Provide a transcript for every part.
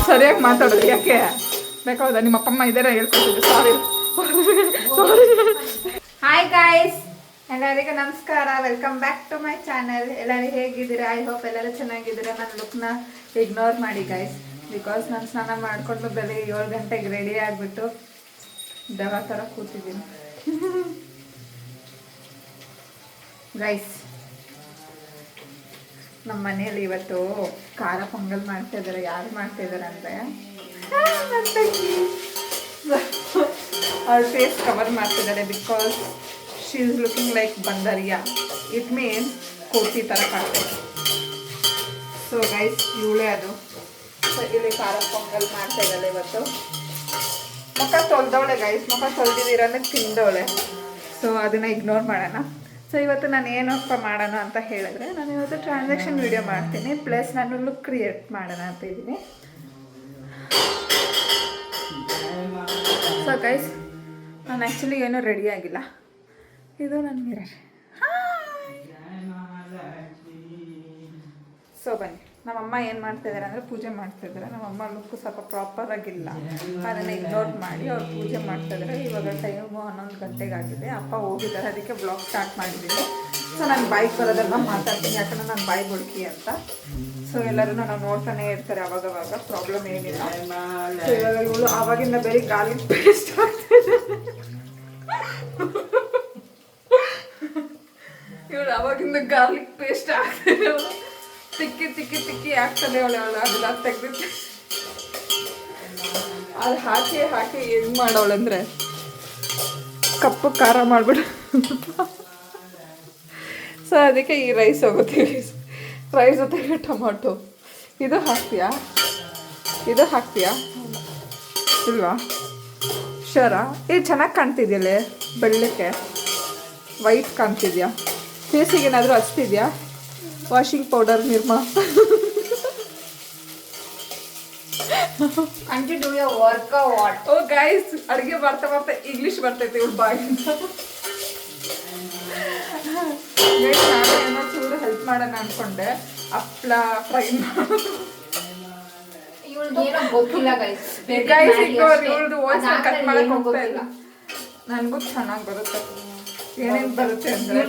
ಸರಿಯಾಗಿ ಮಾತಾಡೋದು ಯಾಕೆ ಬೇಕಾದ ನಿಮ್ಮ ಅಪ್ಪಮ್ಮ ಇದಾರೆ ಹೇಳ್ಕೊಟ್ಟಿದ್ದು. ಸಾರಿ. ಹಾಯ್ ಗಾಯ್ಸ್, ಎಲ್ಲರಿಗೂ ನಮಸ್ಕಾರ. Welcome back to my channel. ಎಲ್ಲರೂ ಹೇಗಿದ್ದೀರಾ? ಐ ಹೋಪ್ ಎಲ್ಲರೂ ಚೆನ್ನಾಗಿದ್ದೀರಾ. ನನ್ನ ಲುಕ್ನ ಇಗ್ನೋರ್ ಮಾಡಿ ಗೈಸ್, ಬಿಕಾಸ್ ನಾನು ಸ್ನಾನ ಮಾಡಿಕೊಂಡು ಬೆಳಗ್ಗೆ 7 ಗಂಟೆಗೆ ರೆಡಿ ಆಗಿಬಿಟ್ಟು ದವ ಥರ ಕೂತಿದ್ದೀನಿ ಗೈಸ್. ನಮ್ಮ ಮನೇಲಿ ಇವತ್ತು ಖಾರ ಪೊಂಗಲ್ ಮಾಡ್ತಾ ಇದ್ದಾರೆ. ಯಾರು ಮಾಡ್ತಾ ಇದ್ದಾರೆ ಅಂದರೆ ಅವ್ರ ಫೇಸ್ ಕವರ್ ಮಾಡ್ತಿದ್ದಾರೆ, because she is looking like ಬಂದರಿಯಾ. ಇಟ್ ಮೀನ್ಸ್ ಕೋಟಿ ಥರ ಕಾಣ್ತದೆ. ಸೊ ಗೈಸ್, ಇವಳೇ ಅದು. ಸೊ ಇಲ್ಲಿ ಖಾರ ಪೊಂಗಲ್ ಮಾಡ್ತಾ ಇದ್ದಾಳೆ ಇವತ್ತು. ಮುಖ ತೊಳೆದವಳೆ ಗೈಸ್, ಮುಖ ತೊಳೆದಿದ್ದೀರನ್ನ ತಿಂದವಳೆ. ಸೊ ಅದನ್ನು ಇಗ್ನೋರ್ ಮಾಡೋಣ. ಸೊ ಇವತ್ತು ನಾನು ಏನಪ್ಪ ಮಾಡೋಣ ಅಂತ ಹೇಳಿದ್ರೆ, ನಾನು ಇವತ್ತು ಟ್ರಾನ್ಸಾಕ್ಷನ್ ವಿಡಿಯೋ ಮಾಡ್ತೀನಿ, ಪ್ಲಸ್ ನಾನು ಲುಕ್ ಕ್ರಿಯೇಟ್ ಮಾಡೋಣ ಅಂತ ಇದ್ದೀನಿ. ಸೊ ಗೈಸ್, ನಾನು ಆ್ಯಕ್ಚುಲಿ ಏನೂ ರೆಡಿ ಆಗಿಲ್ಲ. ಇದು ನನ್ನ ಮಿರರ್. ಸೊ ಬನ್ನಿ, ನಮ್ಮಮ್ಮ ಏನು ಮಾಡ್ತಾಯಿದ್ದಾರೆ ಅಂದರೆ ಪೂಜೆ ಮಾಡ್ತಾಯಿದ್ದಾರೆ. ನಮ್ಮಮ್ಮ ಲುಕ್ಕು ಸ್ವಲ್ಪ ಪ್ರಾಪರಾಗಿಲ್ಲ, ಅದನ್ನು ಇಗ್ನೋರ್ ಮಾಡಿ ಅವ್ರು ಪೂಜೆ ಮಾಡ್ತಾಯಿದ್ದಾರೆ. ಇವಾಗ ಟೈಮು 11 ಗಂಟೆಗಾಗಿದೆ. ಅಪ್ಪ ಹೋಗಿದ್ದಾರೆ, ಅದಕ್ಕೆ ಬ್ಲಾಗ್ ಸ್ಟಾರ್ಟ್ ಮಾಡಿದ್ದೀನಿ. ಸೊ ನಾನು ಬಾಯಿಗೆ ಬರೋದೆಲ್ಲ ಮಾತಾಡ್ತೀನಿ, ಯಾಕಂದರೆ ನಾನು ಬಾಯಿ ಬುಡ್ಕಿ ಅಂತ. ಸೊ ಎಲ್ಲರೂ ನಾವು ನೋಡ್ತಾನೆ ಇರ್ತಾರೆ ಅವಾಗವಾಗ, ಪ್ರಾಬ್ಲಮ್ ಏನಿಲ್ಲ. ಸೊ ಇವಾಗ ಇವಳು ಆವಾಗಿಂದ ಬೇರೆ ಗಾಳಿ ಪೇಸ್ಟ್ ಆಗ್ತಿದೆ. ಇವಳು ಆವಾಗಿಂದ ಗಾರ್ಲಿಕ್ ಪೇಸ್ಟ್ ಆಗ್ತಿದೆ. ತಿಕ್ಕಿ ತಿಕ್ಕಿ ತಿಕ್ಕಿ ಆಗ್ತಾನೆ ಅವಳು ಅದನ್ನ ತೆಗ್ದು ಅದು ಹಾಕಿ ಹಾಕಿ ಹೆಂಗೆ ಮಾಡೋಳಂದ್ರೆ ಕಪ್ಪು ಖಾರ ಮಾಡಿಬಿಡು. ಸೊ ಅದಕ್ಕೆ ಈ ರೈಸ್ ಹೋಗುತ್ತೆ. ರೈಸ್ ಜೊತೆಗೆ ಟೊಮಾಟೊ ಇದು ಹಾಕ್ತೀಯಾ? ಇದು ಹಾಕ್ತೀಯಾ ಇಲ್ವಾ? ಶರಾ ಇದು ಚೆನ್ನಾಗಿ ಕಾಣ್ತಿದ್ಯಲ್ಲೇ, ಬೆಳ್ಳಕ್ಕೆ ವೈಟ್ ಕಾಣ್ತಿದ್ಯಾ? ಫೇಸಿಗೆ ಏನಾದರೂ ಹಚ್ತಿದ್ಯಾ? ವಾಷಿಂಗ್ ಪೌಡರ್ ನಿರ್ಮಾ ಓ ಗೈಸ್, ಅಡುಗೆ ಬರ್ತಾ ಬರ್ತಾ ಇಂಗ್ಲೀಷ್ ಬರ್ತೈತೆ ಇವಳು ಬಾಯಿಂದ. ನಾನು ಏನೋ ಚೂರು ಹೆಲ್ಪ್ ಮಾಡೋಣ ಅನ್ಕೊಂಡೆ, ಹಪ್ಳ ಫ್ರೈ ಇವಳದು ವಾಯ್ಸ್ ಕಟ್ ಮಾಡಕ್ ಹೋಗ್ತಾ ಇಲ್ಲ. ನನಗೂ ಚೆನ್ನಾಗಿ ಬರುತ್ತೆ. ಏನೇನು ಬರುತ್ತೆ ಅಂದ್ರೆ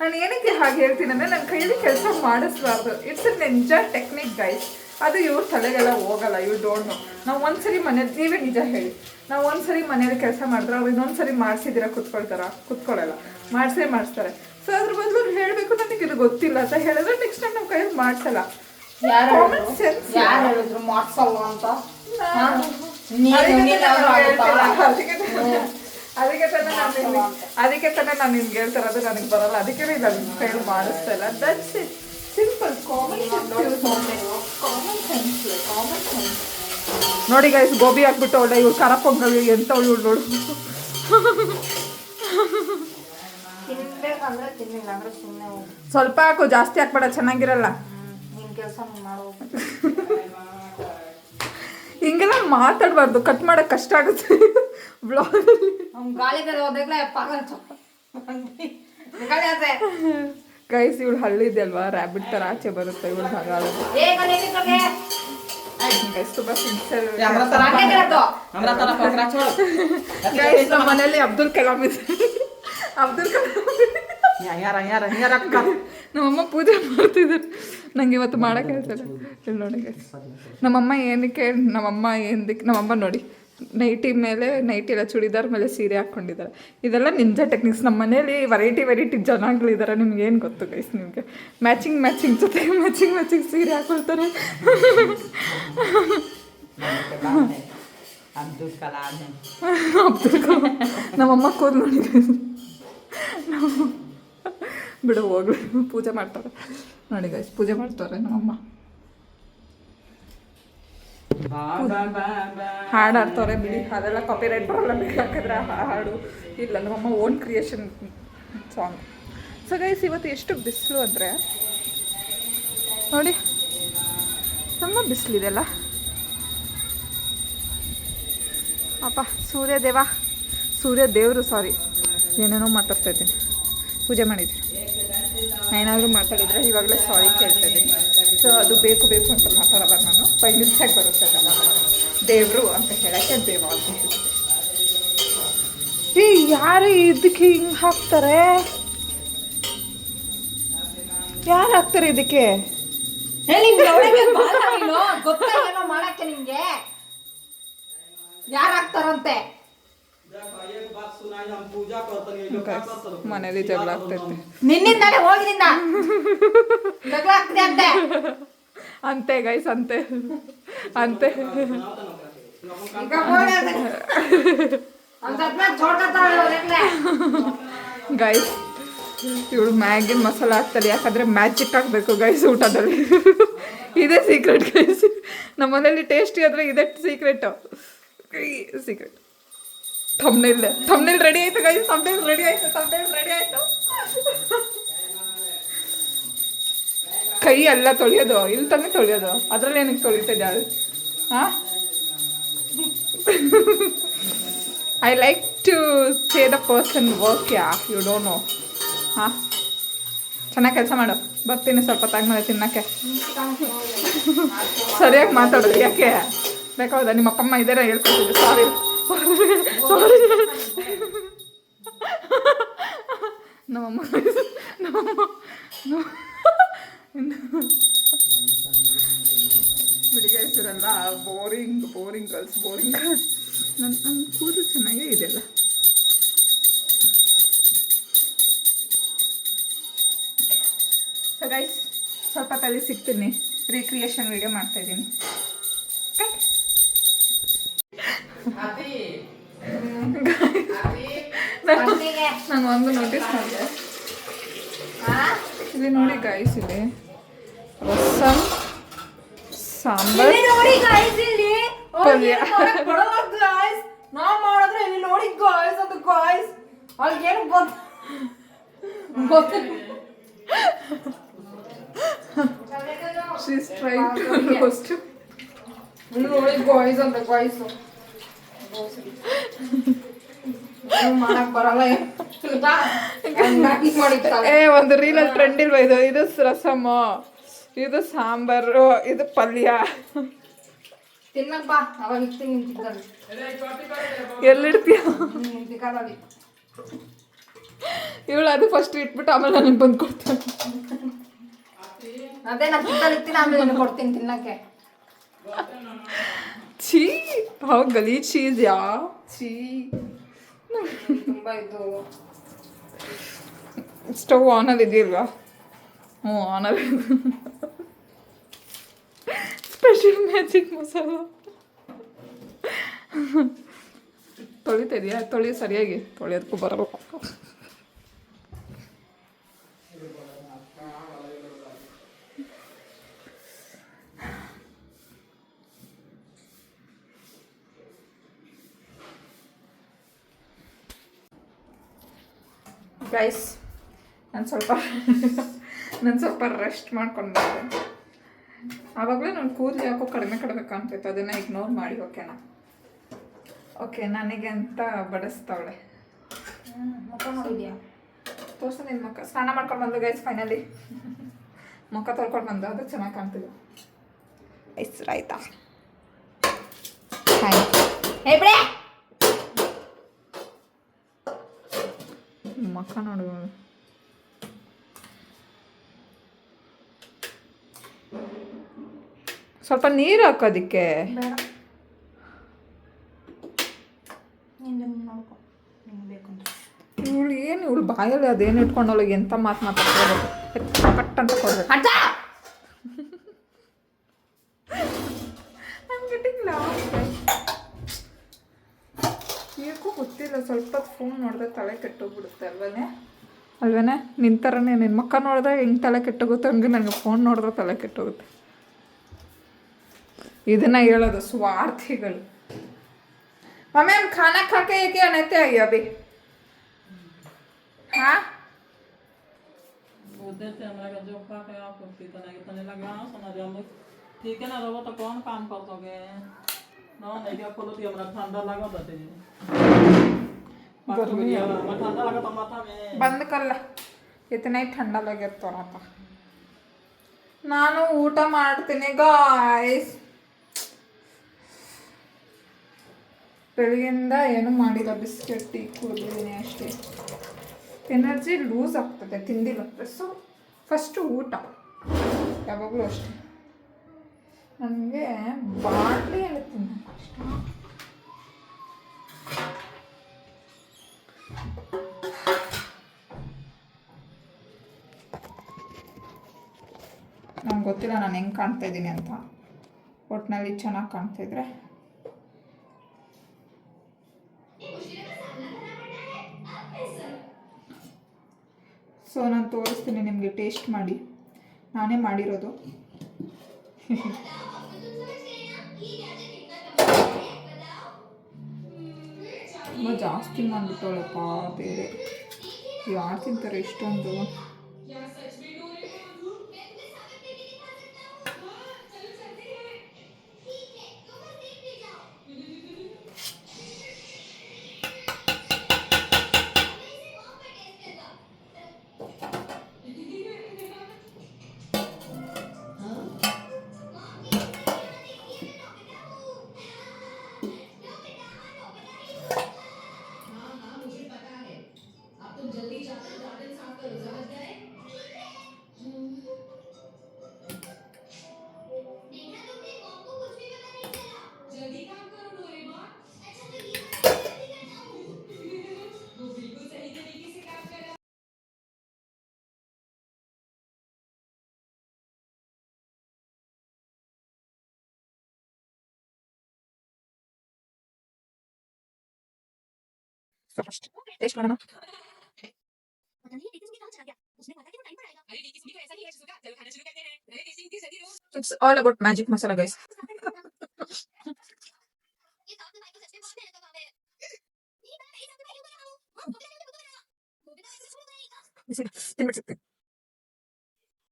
ನಾನು ಏನಕ್ಕೆ ಹಾಗೆ ಹೇಳ್ತೀನಿ ಅಂದರೆ, ನನ್ನ ಕೈಯಲ್ಲಿ ಕೆಲಸ ಮಾಡಿಸ್ಬಾರ್ದು. ಇಟ್ಸ್ ಎ ನಿಜ ಟೆಕ್ನಿಕ್ ಗೈಸ್. ಅದು ಇವ್ರ ತಲೆಗೆಲ್ಲ ಹೋಗಲ್ಲ. ಇವ್ರು ಡೋಂಟ್ ನೋ. ನಾವು ಒಂದ್ಸರಿ ಮನೇಲಿ, ನೀವೇ ನಿಜ ಹೇಳಿ, ನಾವು ಒಂದ್ಸರಿ ಮನೇಲಿ ಕೆಲಸ ಮಾಡಿದ್ರೆ ಅವ್ರು ಇನ್ನೊಂದ್ಸರಿ ಮಾಡಿಸಿದಿರ ಕುತ್ಕೊಳ್ಳಲ್ಲ, ಮಾಡಿಸ್ತಾರೆ. ಸೊ ಅದ್ರ ಬದಲು ಹೇಳಬೇಕು, ನನಗೆ ಇದು ಗೊತ್ತಿಲ್ಲ ಅಂತ ಹೇಳಿದ್ರೆ ನೆಕ್ಸ್ಟ್ ಟೈಮ್ ನಮ್ಮ ಕೈಯಲ್ಲಿ ಮಾಡಿಸಲ್ಲ. ಅದಕ್ಕೆ ತಾನೇ ನಾನು ನಿಮ್ಗೆ ಹೇಳ್ತಾರದು, ನನಗೆ ಬರಲ್ಲ, ಅದಕ್ಕೆ ನಾನು ನಿಮ್ಮ ಕೈಯಲ್ಲಿ ಮಾಡಿಸ್ತಾ ಇಲ್ಲ. That's it, simple common sense. ನೋಡಿ ಗೈಸ್, ಗೋಬಿ ಹಾಕ್ಬಿಟ್ಟು ಅವಳ ಇವ್ರು ಖಾರ ಪೊಂಗಲ್ ಎಂತ ಇವಳು ನೋಡು. ಸ್ವಲ್ಪ ಹಾಕು, ಜಾಸ್ತಿ ಹಾಕ್ಬೇಡ, ಚೆನ್ನಾಗಿರಲ್ಲ. ಹಿಂಗೆಲ್ಲ ಮಾತಾಡಬಾರ್ದು, ಕಟ್ ಮಾಡಕ್ ಕಷ್ಟ ಆಗುತ್ತೆ ಬ್ಲಾಗಲ್ಲಿ. ಗೈಸ್, ಇವಳು ಹಳ್ಳಿದೆ ಅಲ್ವಾ, ರ್ಯಾಬಿಟ್ ತರ ಆಚೆ ಬರುತ್ತೆ ಇವಳು ಮಗಾಳ. ಗೈಸ್ ತುಂಬಾ ಸಿನ್ಸಿಯರ್. ಗೈಸ್, ನಮ್ಮ ಮನೇಲಿ ಅಬ್ದುಲ್ ಕಲಾಂ ಇದೆ. ನಮ್ಮಮ್ಮ ಪೂಜೆ ಮಾಡ್ತಿದ್ದಾರೆ. ನಂಗೆ ಇವತ್ತು ಮಾಡೋಕೆ ಹೇಳ್ತಾರೆ. ಇಲ್ಲಿ ನೋಡಿ ಗೈಸ್, ನಮ್ಮಮ್ಮ ನೋಡಿ ನೈಟಿ ಮೇಲೆ, ನೈಟಿ ಎಲ್ಲ ಚೂಡಿದಾರ್ ಮೇಲೆ ಸೀರೆ ಹಾಕ್ಕೊಂಡಿದ್ದಾರೆ. ಇದೆಲ್ಲ ನಿಂಜ ಟೆಕ್ನಿಕ್ಸ್. ನಮ್ಮ ಮನೇಲಿ ವೆರೈಟಿ ಜನಗಳಿದ್ದಾರೆ. ನಿಮ್ಗೆ ಏನು ಗೊತ್ತು ಗೈಸ್? ನಿಮಗೆ ಮ್ಯಾಚಿಂಗ್ ಜೊತೆಗೆ ಮ್ಯಾಚಿಂಗ್ ಸೀರೆ ಹಾಕೊಳ್ತಾರೆ. ಅಬ್ದುಲ್ ಕಲಾಂ ನಮ್ಮಮ್ಮ ಕೂದಲು ನೋಡಿ ಗೈಸ್. ಬಿಡು ಹೋಗ್ಲಿ, ಪೂಜೆ ಮಾಡ್ತಾರೆ ನೋಡಿ ಗೈಸ್, ಪೂಜೆ ಮಾಡ್ತಾರೆ ನಮ್ಮಮ್ಮ. ಹಾಡು ಆಡ್ತವ್ರೆ ಬಿಡಿ, ಅದೆಲ್ಲ ಕಾಪಿರೈಟ್ ಬರಲ್ಲ. ಬೇಕಾದ್ರೆ ಹಾಡು ಇಲ್ಲ, ನಮ್ಮಮ್ಮ own creation song. So guys, ಇವತ್ತು ಎಷ್ಟು ಬಿಸಿಲು ಅಂದರೆ ನೋಡಿ, ತುಂಬ ಬಿಸಿಲಿದೆಲ್ಲ. ಅಪ್ಪ ಸೂರ್ಯ ದೇವರು, ಸಾರಿ ಏನೇನೋ ಮಾತಾಡ್ತಾ ಇದ್ದೀನಿ. ಪೂಜೆ ಮಾಡಿದ್ರಿ. ಏನಾದರೂ ಮಾತಾಡಿದರೆ ಇವಾಗಲೇ ಸಾರಿ ಕೇಳ್ತಾ ಇದ್ದೀನಿ. ಸೊ ಅದು ಬೇಕು ಬೇಕು ಅಂತ ಮಾತಾಡಬಾರ್ದು ನಾನು. ಬೈ ಮಿಸ್ಟೇಕ್ ಬರುತ್ತೆ ಅವಾಗ ದೇವರು ಅಂತ ಹೇಳೋಕ್ಕೆ ದೇವ ಅಂತ ಹೇಳ್ತೀನಿ. ಏ ಯಾರು ಇದಕ್ಕೆ ಹಿಂಗೆ ಹಾಕ್ತಾರೆ? ಯಾರು ಹಾಕ್ತಾರೆ ಇದಕ್ಕೆ? ಗೊತ್ತಾಗೇನೋ ಮಾಡಕ್ಕೆ ನಿಮ್ಗೆ ಯಾರು ಹಾಕ್ತಾರಂತೆ? ಮನೇಲಿ ಜಗಳ ಆಗ್ತೈತೆ ನಿನ್ನಿಂದಾನೆ ಹೋಗಿನಿಂದ ಜಗಳ ಆಗ್ತಿದೆ ಅಂತೆ ಅಂತೆ ಗೈಸ್, ಅಂತೆ ಅಂತೆ ಗೈಸ್. ಇವಳು ಮ್ಯಾಗಿನ ಮಸಾಲ ಹಾಕ್ತಾರೆ, ಯಾಕಂದರೆ ಮ್ಯಾಜಿಕ್ ಹಾಕಬೇಕು ಗೈಸ್ ಊಟದಲ್ಲಿ. ಇದೇ ಸೀಕ್ರೆಟ್ ಗೈಸ್. ನಮ್ಮ ಮನೇಲಿ ಟೇಸ್ಟಿ ಆದರೆ ಇದೇ ಸೀಕ್ರೆಟು. ಸೀಕ್ರೆಟ್ ಥಂಬ್ನೇಲ್ ರೆಡಿ ಆಯ್ತು ಗೈಸ್. ಥಂಬ್ನೇಲ್ ರೆಡಿ ಆಯ್ತು. ಕೈ ಎಲ್ಲ ತೊಳೆಯೋದು, ಇಲ್ಲಿ ತಾನೇ ತೊಳೆಯೋದು, ಅದರಲ್ಲಿ ಏನಕ್ಕೆ ತೊಳಿತಿದ್ದೆ ಅವಳು? ಹಾಂ, I like to say the person work. You don't know. ಹಾಂ, ಚೆನ್ನಾಗಿ ಕೆಲಸ ಮಾಡು. ಬರ್ತೀನಿ ಸ್ವಲ್ಪ ತಾಗ್ಮೇಲೆ ತಿನ್ನಕ್ಕೆ. ಸರಿಯಾಗಿ ಮಾತಾಡೋದು. ಯಾಕೆ ಬೇಕಾದ ನಿಮ್ಮ ಅಪ್ಪಮ್ಮ ಇದ್ದಾರೆ ಹೇಳ್ಕೊತಿದ್ದೆ. ಸಾರಿ ನಮ್ಮಮ್ಮ ಬೆಳಿಗ್ಗೆ ಹೆಸರಲ್ಲ ಬೋರಿಂಗ್ ಗರ್ಲ್ಸ್. ನನ್ನ ಕೂದಲು ಚೆನ್ನಾಗೇ ಇದೆಯಲ್ಲ. ಸೊ ಗೈಸ್, ಸ್ವಲ್ಪ ತಲೆ ಸಿಗ್ತೀನಿ. ರೀಕ್ರಿಯೇಷನ್ ವಿಡಿಯೋ ಮಾಡ್ತಾಯಿದ್ದೀನಿ. ನಾನು ಒಂದು ನೋಟಿಸ್ ಮಾಡಿದೆ. ಇಲ್ಲಿ ನೋಡಿ ಗೈಸ್, ಇಲ್ಲಿ ರಸಂ, ಸಾಂಬಾರ್, ಪಲ್ಯ. ನಾವು ಮಾಡಿದ್ರೆ ಇಲ್ಲಿ ನೋಡಿ ಗಾಯ್ಸ್, ಅದು ಗಾಯ್ಸ್ ಅವ್ರಿಗೇನು She's trying to roast. ನೋಡಿ ಗಾಯ್ಸ್ ಅಂತ ಗಾಯ್ಸ್ ಮಾಡಕ್ ಬರಲ್ಲ. ಒಂದು ರೀಲಲ್ಲಿ ಟ್ರೆಂಡ್ ಇಲ್ವಾ ಇದು? ಇದು ರಸಮ್, ಇದು ಸಾಂಬಾರು, ಇದು ಪಲ್ಯ. ತಿನ್ನಕ್ ಬಾ, ಅವಾಗ ಇರ್ತೀನಿ ನಿಂತಿದ್ದಲ್ಲಿ. ಎಲ್ಲಿಡ್ತೀಯ? ಇವಳು ಅದು ಫಸ್ಟ್ ಇಟ್ಬಿಟ್ಟು ಆಮೇಲೆ ನನಗೆ ಬಂದು ಕೊಡ್ತಾನೆ. ಅದೇ ನಾನು ತಿಂದಲ್ಲಿ ಇರ್ತೀನಿ, ಆಮೇಲೆ ಕೊಡ್ತೀನಿ ತಿನ್ನಕ್ಕೆ. ಛೀ, ಹೌ ಗಲೀಜ್ ಚೀಸ್ ಯಾ. ಛೀ, ತುಂಬಾ ಇದು. ಸ್ಟವ್ ಆನಲ್ಲಿ ಇದೆಯಲ್ವಾ? ಹ್ಞೂ, ಆನಲ್ಲಿ. Special magic masala. ತೊಳಿತಾ ಇದೆಯಾ? ತೊಳಿ ಸರಿಯಾಗಿ ತೊಳೆಯೋದಕ್ಕೂ ಬರಬೇಕು. ಗೈಸ್, ನಾನು ಸ್ವಲ್ಪ ರೆಸ್ಟ್ ಮಾಡ್ಕೊಂಡು ಬಂದೆ. ಆವಾಗಲೇ ನನ್ನ ಕೂದಲು ಯಾಕೋ ಕಡಿಮೆ ಕಾಣ್ತೈತೆ, ಅದನ್ನು ಇಗ್ನೋರ್ ಮಾಡಿ. ಓಕೆನಾ? ಓಕೆ, ನನಗೆ ಅಂತ ಬಡಿಸ್ತಾವಳೆ. ಮುಖ ನೋಡಿದ್ಯಾ? ತೋರಿಸು ನಿನ್ನ ಮುಖ. ಸ್ನಾನ ಮಾಡ್ಕೊಂಡು ಬಂದು ಗೈಸ್, ಫೈನಲಿ ಮುಖ ತೊಳ್ಕೊಂಡು ಬಂದು. ಅದು ಚೆನ್ನಾಗಿ ಕಾಣ್ತಿಲ್ಲ. ಆಯ್ತಾ? ಮುಖ ನೋಡು. ಸ್ವಲ್ಪ ನೀರು ಹಾಕೋದಿಕ್ಕೆ. ಇವಳು ಏನು, ಇವಳು ಬಾಯಲ್ಲಿ ಅದೇನು ಇಟ್ಕೊಂಡವಳಿಗೆ ಎಂಥ ಮಾತು ಮಾತಾಡ್ಕೋಬೇಕು. ಕಟ್ ಅಂತ ಕೊಡ್ಬೇಕು. ಏಕೂ ಗೊತ್ತಿಲ್ಲ, ಸ್ವಲ್ಪ ಫೋನ್ ನೋಡಿದ್ರೆ ತಲೆ ಕೆಟ್ಟೋಗ್ಬಿಡುತ್ತೆ ಅಲ್ವೇನೆ? ನಿನ್ನ ಥರನೇ ನಿನ್ನ ಮಕ್ಕ ನೋಡಿದ್ರೆ ಹೆಂಗೆ ತಲೆ ಕೆಟ್ಟೋಗುತ್ತೆ, ಹಂಗೆ ನನಗೆ ಫೋನ್ ನೋಡಿದ್ರೆ ತಲೆ ಕೆಟ್ಟೋಗುತ್ತೆ. ಇದನ್ನ ಹೇಳೋದು ಸ್ವಾರ್ಥಿಗಳು. मम्मी हम खाना खा के ये क्या नहीं आई अभी? हाँ बोलते थे हमारा जो खा के आप तने लगा सुना दे हम ठीक है ना रहो तो कौन काम कर सके ना नहीं क्या खोलो थी हमारा ठंडा लगा था ठंडा लगा तो माथा में बंद कर ला इतना ही ठंडा लगे थोड़ा सा ನಾನು ಊಟ ಮಾಡ್ತೀನಿ ಗಾಯ್ಸ್ ಬೆಳಗ್ಗೆಯಿಂದ ಏನು ಮಾಡಿಲ್ಲ ಬಿಸ್ಕೆಟ್ ಟೀ ಕುಡಿದಿದ್ದೀನಿ ಅಷ್ಟೇ ಎನರ್ಜಿ ಲೂಸ್ ಆಗ್ತದೆ ತಿಂದಿಲ್ಲ ಸೊ ಫಸ್ಟು ಊಟ ಯಾವಾಗಲೂ ಅಷ್ಟೇ ನನಗೆ ಬಾಟ್ಲಿ ಎಲ್ಲ ತಿನ್ನೋದು ಕಷ್ಟ ನಂಗೆ ಗೊತ್ತಿಲ್ಲ ನಾನು ಹೆಂಗೆ ಕಾಣ್ತಾ ಇದ್ದೀನಿ ಅಂತ ಒಟ್ಟಿನಲ್ಲಿ ಚೆನ್ನಾಗಿ ಕಾಣ್ತಾಯಿದ್ರೆ ಸೊ ನಾನು ತೋರಿಸ್ತೀನಿ ನಿಮಗೆ ಟೇಸ್ಟ್ ಮಾಡಿ ನಾನೇ ಮಾಡಿರೋದು ತುಂಬ ಜಾಸ್ತಿ ಮಾಡಿಬಿಟ್ಟವಳಪ್ಪ ಬೇರೆ ಯಾರು ತಿಂತಾರೆ ಇಷ್ಟೊಂದು टेस्ट ಮಾಡೋಣ It's all about magic masala guys.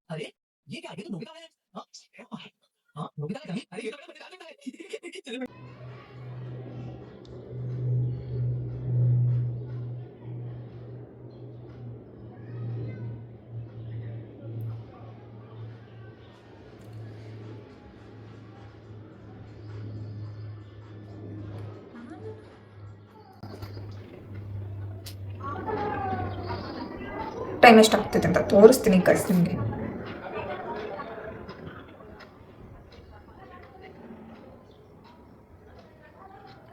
अरे ये क्या ये तो नोबिता है हाँ नोबिता है अरे ये तो ಟೈಮ್ ಎಷ್ಟಾಗ್ತದೆ ಅಂತ ತೋರಿಸ್ತೀನಿ ಗೈಸ್ ನಿಮಗೆ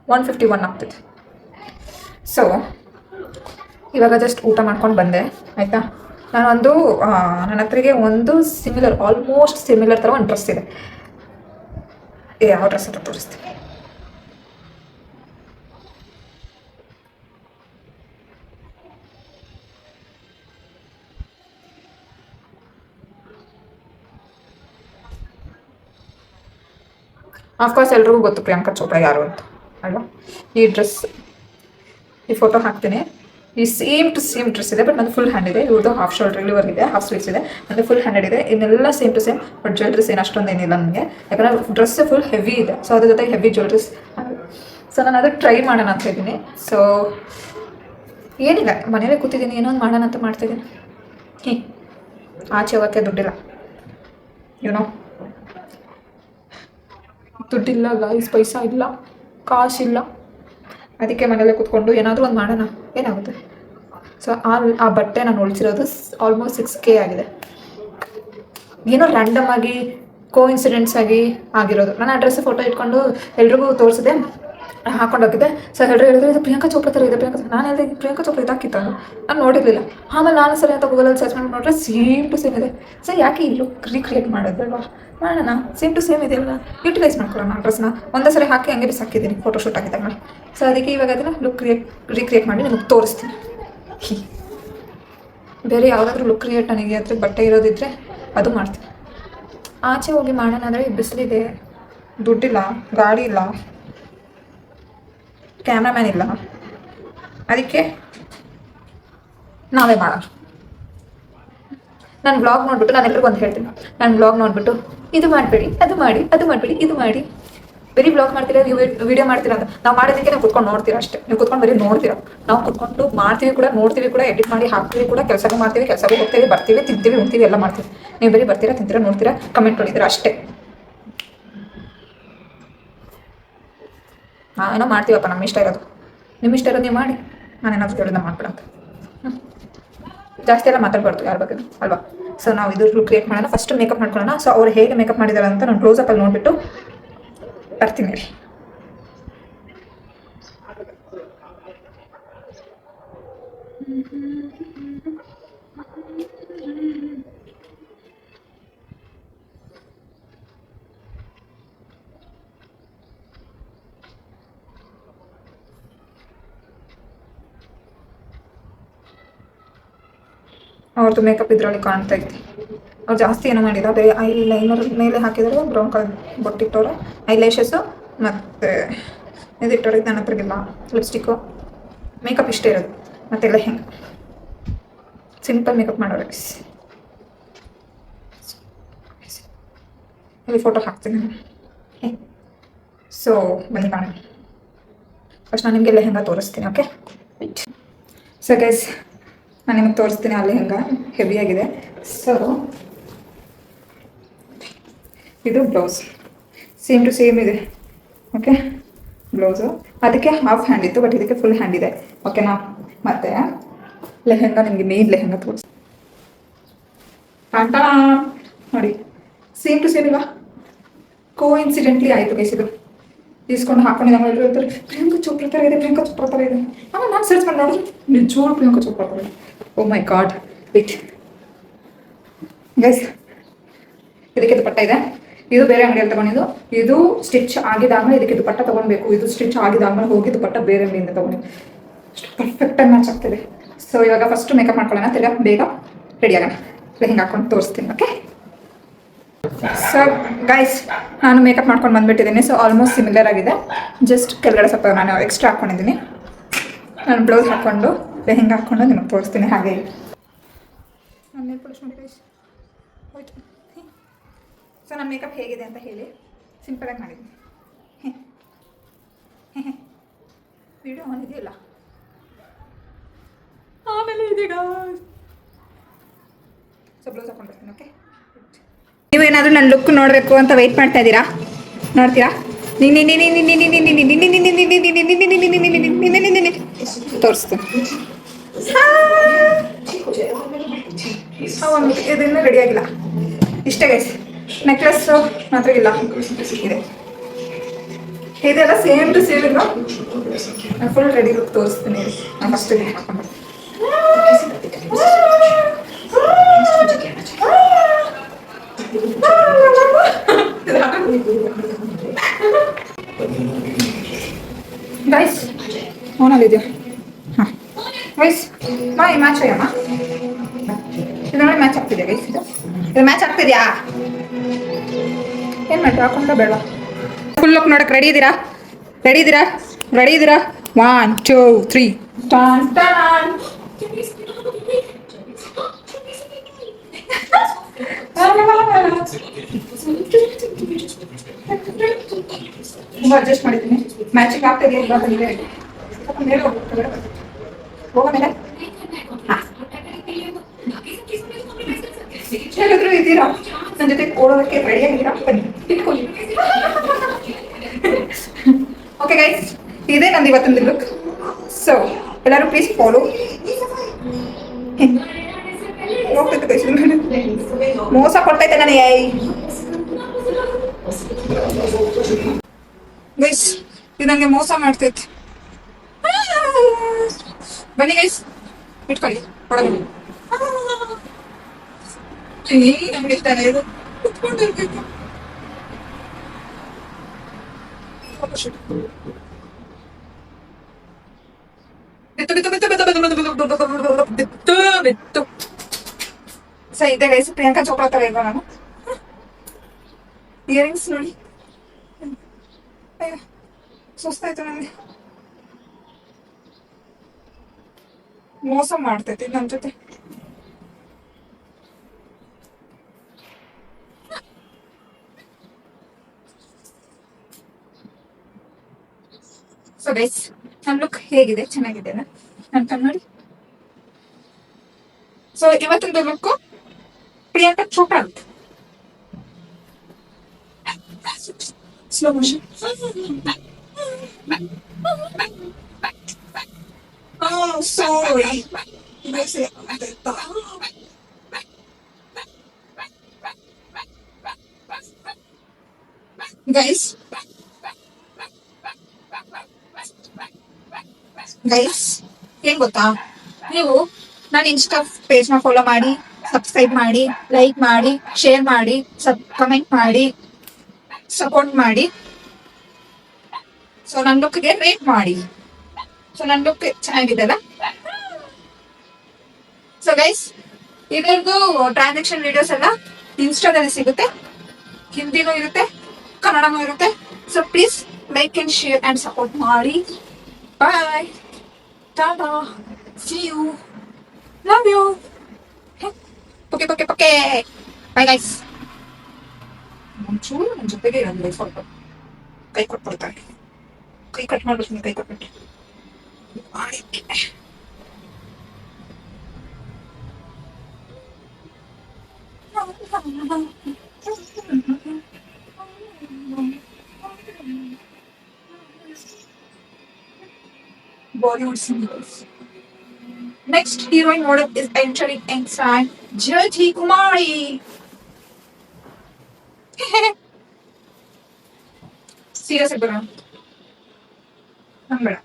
$151 ಆಗ್ತದೆ ಸೊ ಇವಾಗ ಜಸ್ಟ್ ಊಟ ಮಾಡ್ಕೊಂಡು ಬಂದೆ ಆಯಿತಾ ನಾನೊಂದು ನನ್ನ ಹತ್ರಿಗೆ ಒಂದು ಸಿಮಿಲರ್ ಆಲ್ಮೋಸ್ಟ್ ಸಿಮಿಲರ್ ಥರ ಒಂದು ಡ್ರೆಸ್ ಇದೆ ಯಾವ ಡ್ರೆಸ್ ಅಂತ ತೋರಿಸ್ತೀನಿ ಆಫ್ಕೋರ್ಸ್ ಎಲ್ರಿಗೂ ಗೊತ್ತು ಪ್ರಿಯಾಂಕಾ ಚೋಪ್ರಾ ಯಾರು ಅಂತ ಅಲ್ವಾ ಈ ಡ್ರೆಸ್ ಈ ಫೋಟೋ ಹಾಕ್ತೀನಿ ಈ ಸೇಮ್ ಟು ಸೇಮ್ ಡ್ರೆಸ್ ಇದೆ ಬಟ್ ನಂದು ಫುಲ್ ಹ್ಯಾಂಡ್ ಇದೆ ಇವ್ರದ್ದು ಹಾಫ್ ಶೋಲ್ಡರ್ ಇಲ್ಲಿವರೆಗೆ ಇದೆ ಹಾಫ್ ಸ್ಲೀವ್ಸ್ ಇದೆ ನಂದು ಫುಲ್ ಹ್ಯಾಂಡೆಡ್ ಇದೆ ಇನ್ನೆಲ್ಲ same to same but jewelleries ಏನು ಅಷ್ಟೊಂದು ಏನಿಲ್ಲ ನನಗೆ ಯಾಕಂದರೆ ಡ್ರೆಸ್ ಫುಲ್ ಹೆವಿ ಇದೆ ಸೊ ಅದ್ರ ಜೊತೆಗೆ ಹೆವಿ ಜ್ಯುವೆಲ್ರೀಸ್ ಸೊ ನಾನು ಅದಕ್ಕೆ ಟ್ರೈ ಮಾಡೋಣ ಅಂತ ಇದ್ದೀನಿ ಸೊ ಏನಿಲ್ಲ ಮನೇಲೇ ಕೂತಿದ್ದೀನಿ ಏನೋ ಒಂದು ಮಾಡೋಣ ಅಂತ ಮಾಡ್ತಾಯಿದ್ದೀನಿ ಆಚೆ ಹೋಗೋಕ್ಕೆ ದುಡ್ಡಿಲ್ಲ ಏನೋ ದುಡ್ಡಿಲ್ಲ ಗೈಸ್ ಪೈಸಾ ಇಲ್ಲ ಕಾಸಿಲ್ಲ ಅದಕ್ಕೆ ಮನೇಲೆ ಕೂತ್ಕೊಂಡು ಏನಾದರೂ ಒಂದು ಮಾಡೋಣ ಏನಾಗುತ್ತೆ ಸೊ ಆ ಬಟ್ಟೆ ನಾನು ಉಳಿಸಿರೋದು ಆಲ್ಮೋಸ್ಟ್ 6K ಆಗಿದೆ ಏನೋ ರ್ಯಾಂಡಮ್ ಆಗಿ ಕೋಇನ್ಸಿಡೆಂಟ್ಸ್ ಆಗಿ ಆಗಿರೋದು ನಾನು ಆ ಡ್ರೆಸ್ ಫೋಟೋ ಇಟ್ಕೊಂಡು ಎಲ್ರಿಗೂ ತೋರಿಸಿದೆ ಹಾಕೊಂಡೋಗಿದ್ದೆ ಸೊ ಎಲ್ಲರೂ ಹೇಳಿದ್ರು ಇದು ಪ್ರಿಯಾಂಕಾ ಚೋಪ್ರಾ ಥರ ಇದೆ ನಾನು ಹೇಳಿದೆ ಪ್ರಿಯಾಂಕಾ ಚೋಪ್ರಾ ಇದಾಕಿತ್ತು ನಾನು ನೋಡಿರಲಿಲ್ಲ ಆಮೇಲೆ ನಾನು ಸರಿ ಅಂತ ಗೂಗಲಲ್ಲಿ ಸರ್ಚ್ ಮಾಡಿ ನೋಡಿದ್ರೆ ಸೇಮ್ ಟು ಸೇಮ್ ಇದೆ ಸೊ ಯಾಕೆ ಈ ಲುಕ್ ರೀಕ್ರಿಯೇಟ್ ಮಾಡೋದಲ್ವಾ ಮಾಡೋಣ ಸೇಮ್ ಟು ಸೇಮ್ ಇದೆಯಲ್ಲ ಯುಟಿಲೈಸ್ ಮಾಡ್ಕೊಳ್ಳೋಣ ಡ್ರೆಸ್ನ ಒಂದೇ ಸರಿ ಹಾಕಿ ಹಂಗೆ ಬಿಸಾಕಿದ್ದೀನಿ ಫೋಟೋಶೂಟ್ ಆಗಿದ್ದಾಗ ಮಾಡಿ ಸೊ ಅದಕ್ಕೆ ಇವಾಗ ಅದನ್ನು ಲುಕ್ ರೀಕ್ರಿಯೇಟ್ ಮಾಡಿ ನಿಮಗೆ ತೋರಿಸ್ತೀನಿ ಬೇರೆ ಯಾವುದಾದ್ರೂ ಲುಕ್ ಕ್ರಿಯೇಟ್ ನನಗೆ ಹತ್ರ ಬಟ್ಟೆ ಇರೋದಿದ್ದರೆ ಅದು ಮಾಡ್ತೀನಿ ಆಚೆ ಹೋಗಿ ಮಾಡೋಣ ಅಂದರೆ ಬಿಸಿಲಿದೆ ದುಡ್ಡಿಲ್ಲ ಗಾಡಿ ಇಲ್ಲ ಕ್ಯಾಮ್ರಾಮ್ಯಾನ್ ಇಲ್ಲ ಅದಕ್ಕೆ ನಾವೇ ಮಾಡೋಣ ನಾನು ವ್ಲಾಗ್ ನೋಡಿಬಿಟ್ಟು ನಾನು ಎಲ್ರಿಗೂ ಒಂದು ಹೇಳ್ತೀನಿ ನಾನು ವ್ಲಾಗ್ ನೋಡಿಬಿಟ್ಟು ಇದು ಮಾಡಬೇಡಿ ಅದು ಮಾಡಿ ಅದು ಮಾಡಬೇಡಿ ಇದು ಮಾಡಿ ಬರೀ ಬ್ಲಾಗ್ ಮಾಡ್ತೀರಾ, ನೀವು ವಿಡಿಯೋ ಮಾಡ್ತೀರಾ ಅಂತ ನಾವು ಮಾಡೋದಕ್ಕೆ ನಾವು ಕುತ್ಕೊಂಡು ನೋಡ್ತೀರಾ ಅಷ್ಟೇ. ನೀವು ಕುತ್ಕೊಂಡು ಬರೀ ನೋಡ್ತೀರಾ. ನಾವು ಕುತ್ಕೊಂಡು ಮಾಡ್ತೀವಿ ಕೂಡ, ನೋಡ್ತೀವಿ ಕೂಡ, ಎಡಿಟ್ ಮಾಡಿ ಹಾಕ್ತೀವಿ ಕೂಡ, ಕೆಲಸನೂ ಮಾಡ್ತೀವಿ, ಕೆಲಸಕ್ಕೂ ಹೋಗ್ತೀವಿ, ಬರ್ತೀವಿ, ತಿಂತೀವಿ, ಉಣ್ತೀವಿ, ಎಲ್ಲ ಮಾಡ್ತೀವಿ. ನೀವು ಬರೀ ಬರ್ತೀರಾ, ತಿಂತೀರಾ, ನೋಡ್ತೀರಾ, ಕಮೆಂಟ್ ಹೊಡಿತೀರಾ ಅಷ್ಟೇ. ನಾವೇನೋ ಮಾಡ್ತೀವಪ್ಪ, ನಮ್ಮ ಇಷ್ಟ ಇರೋದು. ನಿಮ್ಮ ಇಷ್ಟ ಇರೋದು ನೀವು ಮಾಡಿ, ನಾನೇನಾದ್ರು ಹೇಳಿದ ಮಾಡ್ಬಿಡಂತ. ಜಾಸ್ತಿ ಎಲ್ಲ ಮಾತಾಡ್ಬಾರ್ದು ಯಾರ ಬಗ್ಗೆ ಅಲ್ವಾ. ಸೊ ನಾವು ಇದು ಕ್ರಿಯೇಟ್ ಮಾಡೋಣ. ಫಸ್ಟ್ ಮೇಕಪ್ ಮಾಡ್ಕೊಳ್ಳೋಣ. ಸೊ ಅವ್ರು ಹೇಗೆ ಮೇಕಪ್ ಮಾಡಿದಾರೆ ಅಂತ ನಾನು ಕ್ಲೋಸ್ ಅಪ್ ಅಲ್ಲಿ ನೋಡ್ಬಿಟ್ಟು ಬರ್ತೀನಿ. ಅವ್ರದ್ದು ಮೇಕಪ್ ಇದರಲ್ಲಿ ಕಾಣ್ತಾ ಇತ್ತು. ಅವ್ರು ಜಾಸ್ತಿ ಏನೋ ಮಾಡಿಲ್ಲ, ಬರೀ ಐ ಲೈನರ್ ಮೇಲೆ ಹಾಕಿದರೆ ಬ್ರೌನ್ ಕಲರ್ ಬೊಟ್ಟಿಟ್ಟವ್ರೆ, ಐ ಲ್ಯಾಶಸ್ಸು ಮತ್ತು ಇದಿಟ್ಟವ್ರೆ. ನನ್ನ ಹತ್ರಗಿಲ್ಲ ಲಿಪ್ಸ್ಟಿಕ್ಕು, ಮೇಕಪ್ ಇಷ್ಟೇ ಇರೋದು. ಮತ್ತೆಲ್ಲ ಹೆಂಗೆ ಸಿಂಪಲ್ ಮೇಕಪ್ ಮಾಡೋರೆ. ಇಲ್ಲಿ ಫೋಟೋ ಹಾಕ್ತೀನಿ. ಸೊ ಬನ್ನಿ ಕಾಣ. ಫಸ್ಟ್ ನಾನು ನಿಮಗೆ ಲೆಹಂಗಾ ತೋರಿಸ್ತೀನಿ. ಓಕೆ, ಸೊ ಗೈಸ್ ನಾನು ನಿಮಗೆ ತೋರಿಸ್ತೀನಿ. ಆ ಲೆಹಂಗಾ ಹೆವಿಯಾಗಿದೆ. ಸೊ ಇದು ಬ್ಲೌಸ್ ಸೇಮ್ ಟು ಸೇಮ್ ಇದೆ. ಓಕೆ, ಬ್ಲೌಸು ಅದಕ್ಕೆ ಹಾಫ್ ಹ್ಯಾಂಡ್ ಇತ್ತು, ಬಟ್ ಇದಕ್ಕೆ ಫುಲ್ ಹ್ಯಾಂಡ್ ಇದೆ. ಓಕೆನಾ. ಮತ್ತು ಲೆಹಂಗಾ ನಿಮಗೆ ಮೇನ್ ಲೆಹಂಗಾ ತೋರಿಸಿ ನೋಡಿ, ಸೇಮ್ ಟು ಸೇಮ್ ಇಲ್ವಾ. ಕೋ ಇನ್ಸಿಡೆಂಟ್ಲಿ ಆಯಿತು ಗೈಸ್. ಇದು ಇಸ್ಕೊಂಡು ಹಾಕೊಂಡಿದ್ದಂಗೆ ಎಲ್ಲರೂ ಹೇಳ್ತಾರೆ ಪ್ರಿಯಾಂಕಾ ಚೋಪ್ರಾ ಥರ ಇದೆ, ಪ್ರಿಯಾಂಕಾ ಚೋಪ್ರಾ ಥರ ಇದೆ. ಆಮೇಲೆ ನಾನು ಸರ್ಚ್ ಮಾಡಿ ನೋಡಿದ್ರೆ ನಿಜವಾಗ್ಲೂ ಪ್ರಿಯಾಂಕಾ ಚೋಪ್ರಾ ಥರ ಇದೆ. ಓ ಮೈ ಗಾಡ್, ವೇಟ್ ಗೈಸ್, ಇದಕ್ಕೆ ದುಪಟ್ಟ ಇದೆ. ಇದು ಬೇರೆ ಅಂಗಡಿಯಲ್ಲಿ ತಗೊಂಡಿದ್ದು. ಇದು ಸ್ಟಿಚ್ ಆಗಿದಾದ್ಮೇಲೆ ಇದಕ್ಕೆ ದುಪಟ್ಟ ತೊಗೊಳ್ಬೇಕು. ಇದು ಸ್ಟಿಚ್ ಆಗಿದಾದ್ಮೇಲೆ ಹೋಗಿ ದುಪಟ್ಟ ಬೇರೆ ಅಂಗಡಿಯಿಂದ ತೊಗೊಂಡು ಅಷ್ಟು ಪರ್ಫೆಕ್ಟಾಗಿ ಮ್ಯಾಚ್ ಆಗ್ತಿದೆ. ಸೊ ಇವಾಗ ಫಸ್ಟ್ ಮೇಕಪ್ ಮಾಡ್ಕೊಳ್ಳೋಣ, ತಿರ್ಗಾ ಬೇಗ ರೆಡಿ ಆಗೋಣ. ಹಿಂಗೆ ಹಾಕೊಂಡು ತೋರಿಸ್ತೀನಿ. ಓಕೆ, ಸೊ ಗೈಸ್ ನಾನು ಮೇಕಪ್ ಮಾಡ್ಕೊಂಡು ಬಂದುಬಿಟ್ಟಿದ್ದೀನಿ. ಸೊ ಆಲ್ಮೋಸ್ಟ್ ಸಿಮಿಲರ್ ಆಗಿದೆ. ಜಸ್ಟ್ ಕೆಳಗಡೆ ಸ್ವಲ್ಪ ನಾನು ಎಕ್ಸ್ಟ್ರಾ ಹಾಕ್ಕೊಂಡಿದ್ದೀನಿ. ನಾನು ಬ್ಲೌಸ್ ಹಾಕ್ಕೊಂಡು ಲೆಹಂಗಾ ಹಾಕ್ಕೊಂಡು ನಿಮಗೆ ತೋರಿಸ್ತೀನಿ. ಹಾಗೆ ನಾನು ನೇಲ್ ಪಾಲಿಶ್ ಮಾಡಿ ಗೈಸ್ ಹೋಯ್ತು. ಸೊ ನನ್ನ ಮೇಕಪ್ ಹೇಗಿದೆ ಅಂತ ಹೇಳಿ. ಸಿಂಪಲಾಗಿ ಮಾಡಿದ್ದೀನಿ. ವಿಡಿಯೋ ಆನ್ ಇದೆಯಲ್ಲ, ಆಮೇಲೆ ಇದೀಗ ಸೊ ಬ್ಲೌಸ್ ಹಾಕೊಂಡು ಬರ್ತೀನಿ. ಓಕೆ, ನೀವೇನಾದರೂ ನನ್ನ ಲುಕ್ ನೋಡಬೇಕು ಅಂತ ವೆಯ್ಟ್ ಮಾಡ್ತಾ ಇದ್ದೀರಾ? ನೋಡ್ತೀರಾ? ತೋರಿಸ್ತೀನಿ. ಇದನ್ನು ರೆಡಿ ಆಗಿಲ್ಲ. ಇಷ್ಟೇ ಗೈಸ್. ನೆಕ್ಲೆಸ್ಸು ಮಾತ್ರ ಇಲ್ಲ, ಇದೆ. ಇದೆಲ್ಲ ಸೇಮ್ ಟು ಸೇಮ್ ಇಲ್ಲ. ನಾನು ಫುಲ್ ರೆಡಿ ಲುಕ್ ತೋರಿಸ್ತೀನಿ. ನಾನು ಫಸ್ಟ್ ಹಾಕೊಂಡು ಗೈಸ್ ಫೋನಲ್ಲಿದೆಯಾ? ಹಾಂ ಗೈಸ್, ಈ ಮ್ಯಾಚ್ ಅಯ್ಯಮ್ಮ, ಇದು ನೋಡಿ ಮ್ಯಾಚ್ ಆಗ್ತಿದೆಯಾ ಗೈಸ್? ಇದು ಮ್ಯಾಚ್ ಆಗ್ತಿದೆಯಾ? ಏನು ಮಾಡಿ ಹಾಕೊಂಡ ಬೇಡ. ಫುಲ್ ಲುಕ್ ನೋಡಕ್ಕೆ ರೆಡಿ ಇದ್ದೀರಾ? ರೆಡಿ ಇದ್ದೀರಾ? ರೆಡಿ ಇದ್ದೀರಾ? 1 2 3 ಟಾನ್ ಟಾನ್. ತುಂಬ ಅಡ್ಜಸ್ಟ್ ಮಾಡಿದ್ದೀನಿ. ಮ್ಯಾಚಿಂಗ್ ಆಗ್ತಿದೆ ಇಲ್ಲ ಬಂದಿದೆ. ಮೇಲೆ ಹೋಗೋ ಮೇಲೆ ಹಾಂ ಹೇಳಿದ್ರು ಇದ್ದೀರಾ ನನ್ನ ಜೊತೆ ಓಡೋದಕ್ಕೆ ರೆಡಿ ಆಗಿದ್ದೀರಾ? ಬನ್ನಿ ಇಟ್ಕೊಳ್ಳಿ. ಓಕೆ ಗೈಸ್, ಇದೇ ನಂದು ಇವತ್ತೊಂದು ಲುಕ್. ಸೊ ಎಲ್ಲರೂ ಪ್ಲೀಸ್ ಫಾಲೋ. ಹೋಗ್ತೈತೆ ಗೈಸ್, ಮೋಸ ಕೊಡ್ತೈತೆ ನನಗೆ ಗೈಸ್. ಇದು ನನಗೆ ಮೋಸ ಮಾಡ್ತೈತೆ. ಬನ್ನಿ ಗೈಸ್, ಇಟ್ಕೊಳ್ಳಿ ಹೊಡೋದು. ನಮ್ಗೆ ಇಷ್ಟ ಇದು ಕುತ್ಕೊಂಡಿರ್ಬೇಕು. ಬಿತ್ತು ಸರಿ ಇದೆ ಗೈಸ್. ಪ್ರಿಯಾಂಕಾ ಚೋಪ್ರಾ ತರ ಇಲ್ವಾ ನಾನು? ಇಯರಿಂಗ್ಸ್ ನೋಡಿ, ಅಯ್ಯೋ ಸುಸ್ತಾಯ್ತು ನನಗೆ. ಮೋಸ ಮಾಡ್ತೈತಿ ನನ್ನ ಜೊತೆ. ಸೊ ಗೈಸ್ ನನ್ನ ಲುಕ್ ಹೇಗಿದೆ, ಚೆನ್ನಾಗಿದೆ ಅಂತ ನೋಡಿ. ಸೊ ಇವತ್ತಿನ ಲುಕ್ ಪ್ರಿಯಾಂಕಾ ಚೋಪ್ರಾ ಅಂತ. Slow motion. Sorry guys. ಏನ್ ಗೊತ್ತಾ, ನೀವು ನನ್ನ ಇನ್ಸ್ಟಾ ಪೇಜ್ ನ ಫಾಲೋ ಮಾಡಿ, ಸಬ್ಸ್ಕ್ರೈಬ್ ಮಾಡಿ, ಲೈಕ್ ಮಾಡಿ, ಶೇರ್ ಮಾಡಿ, ಕಮೆಂಟ್ ಮಾಡಿ, ಸಪೋರ್ಟ್ ಮಾಡಿ. ಸೊ ನನ್ನ ಲುಕ್ಗೆ ರೇಟ್ ಮಾಡಿ. ಸೊ ನನ್ನ ಲುಕ್ ಚೆನ್ನಾಗಿದೆ ಅಲ್ಲ. ಸೊ ಗೈಸ್, ಇದರದ್ದು ಟ್ರಾನ್ಸಾಕ್ಷನ್ ವಿಡಿಯೋಸ್ ಎಲ್ಲ ಇನ್ಸ್ಟಾದಲ್ಲಿ ಸಿಗುತ್ತೆ, ಹಿಂದಿನೂ ಇರುತ್ತೆ, ಕನ್ನಡನೂ ಇರುತ್ತೆ. So please like and share and support ಮಾಡಿ. Bye, tata, see you, love you, ಪೊಕೆ ಪೊಕೆ ಪೊಕೆ. Bye guys. ಒಂಚೂರು ನನ್ನ ಜೊತೆಗೆ ಇರಂದ್ರೆ ಸ್ವಲ್ಪ ಕೈ ಕೊಟ್ಬಿಡ್ತಾರೆ. ಕೈ ಕಟ್ ಮಾಡ್ಬಿಡ್ತೀನಿ, ಕೈ ಕೊಟ್ಬಿಟ್ಟು Bollywood singers. Next heroine model is entering inside Jyoti Kumari. Serious, bro. I'm better.